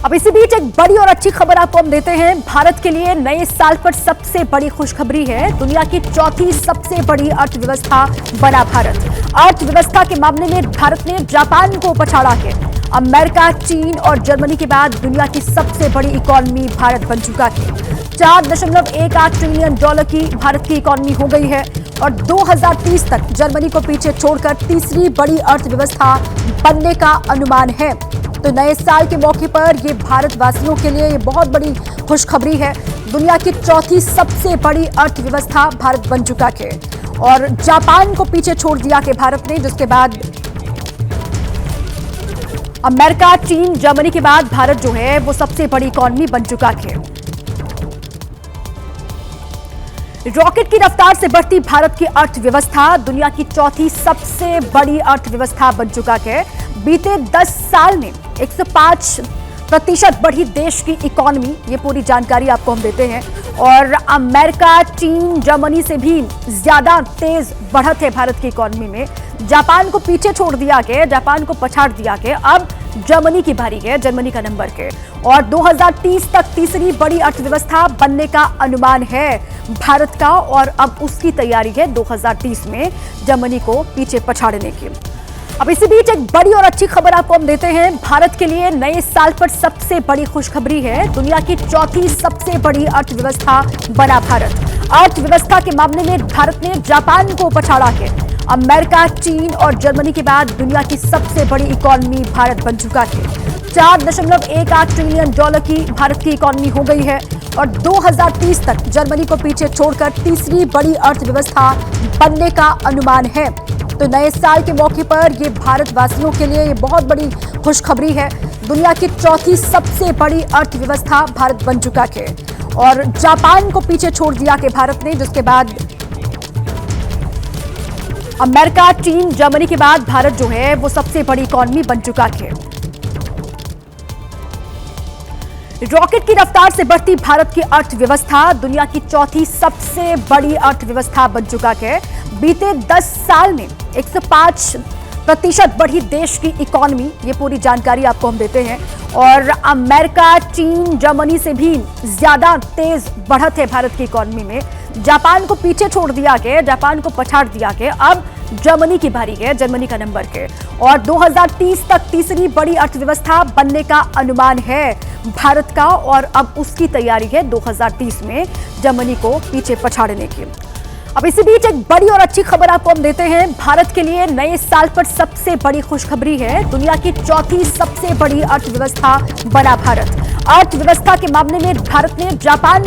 अब इसी बीच एक बड़ी और अच्छी खबर आपको हम देते हैं। भारत के लिए नए साल पर सबसे बड़ी खुशखबरी है। दुनिया की चौथी सबसे बड़ी अर्थव्यवस्था बना भारत। अर्थव्यवस्था के मामले में भारत ने जापान को पछाड़ा के अमेरिका, चीन और जर्मनी के बाद दुनिया की सबसे बड़ी इकोनॉमी भारत बन चुका है। 4.18 ट्रिलियन डॉलर की भारत की इकोनॉमी हो गई है और 2030 तक जर्मनी को पीछे छोड़कर तीसरी बड़ी अर्थव्यवस्था बनने का अनुमान है। तो नए साल के मौके पर ये भारतवासियों के लिए ये बहुत बड़ी खुशखबरी है। दुनिया की चौथी सबसे बड़ी अर्थव्यवस्था भारत बन चुका है और जापान को पीछे छोड़ दिया कि भारत ने, जिसके बाद अमेरिका, चीन, जर्मनी के बाद भारत जो है वो सबसे बड़ी इकोनॉमी बन चुका है। रॉकेट की रफ्तार से बढ़ती भारत की अर्थव्यवस्था दुनिया की चौथी सबसे बड़ी अर्थव्यवस्था बन चुका है। बीते 10 साल में 105% बढ़ी देश की इकोनॉमी, ये पूरी जानकारी आपको हम देते हैं। और अमेरिका, चीन, जर्मनी से भी ज्यादा तेज बढ़त है भारत की इकोनॉमी में। जापान को पीछे छोड़ दिया गया, जापान को पछाड़ दिया गया। अब जर्मनी की बारी है, जर्मनी का नंबर के। और 2030 तक तीसरी बड़ी अर्थव्यवस्था बनने का अनुमान है भारत का और अब उसकी तैयारी है 2030 में जर्मनी को पीछे पछाड़ने की। अब इसी बीच एक बड़ी और अच्छी खबर आपको हम देते हैं। भारत के लिए नए साल पर सबसे बड़ी खुशखबरी है। दुनिया की चौथी सबसे बड़ी अर्थव्यवस्था बना भारत। अर्थव्यवस्था के मामले में भारत ने जापान को पछाड़ा के अमेरिका, चीन और जर्मनी के बाद दुनिया की सबसे बड़ी इकोनॉमी भारत बन चुका है। 4.18 ट्रिलियन डॉलर की भारत की इकोनॉमी हो गई है और 2030 तक जर्मनी को पीछे छोड़कर तीसरी बड़ी अर्थव्यवस्था बनने का अनुमान है। तो नए साल के मौके पर ये भारतवासियों के लिए ये बहुत बड़ी खुशखबरी है। दुनिया की चौथी सबसे बड़ी अर्थव्यवस्था भारत बन चुका है और जापान को पीछे छोड़ दिया कि भारत ने, जिसके बाद अमेरिका, चीन, जर्मनी के बाद भारत जो है वो सबसे बड़ी इकोनॉमी बन चुका है। रॉकेट की रफ्तार से बढ़ती भारत की अर्थव्यवस्था दुनिया की चौथी सबसे बड़ी अर्थव्यवस्था बन चुका है। बीते 10 साल में 105% बढ़ी देश की इकोनॉमी, ये पूरी जानकारी आपको हम देते हैं। और अमेरिका, चीन, जर्मनी से भी ज्यादा तेज बढ़त है भारत की इकोनॉमी में। जापान को पीछे छोड़ दिया गया, जापान को पछाड़ दिया गया। अब जर्मनी की बारी है, जर्मनी का नंबर के। और 2030 तक तीसरी बड़ी अर्थव्यवस्था बनने का अनुमान है भारत का और अब उसकी तैयारी है 2030 में जर्मनी को पीछे पछाड़ने की। अब इसी बीच एक बड़ी और अच्छी खबर आपको हम देते हैं। भारत के लिए नए साल पर सबसे बड़ी खुशखबरी है। दुनिया की चौथी सबसे बड़ी अर्थव्यवस्था बना भारत। अर्थव्यवस्था के मामले में भारत ने जापान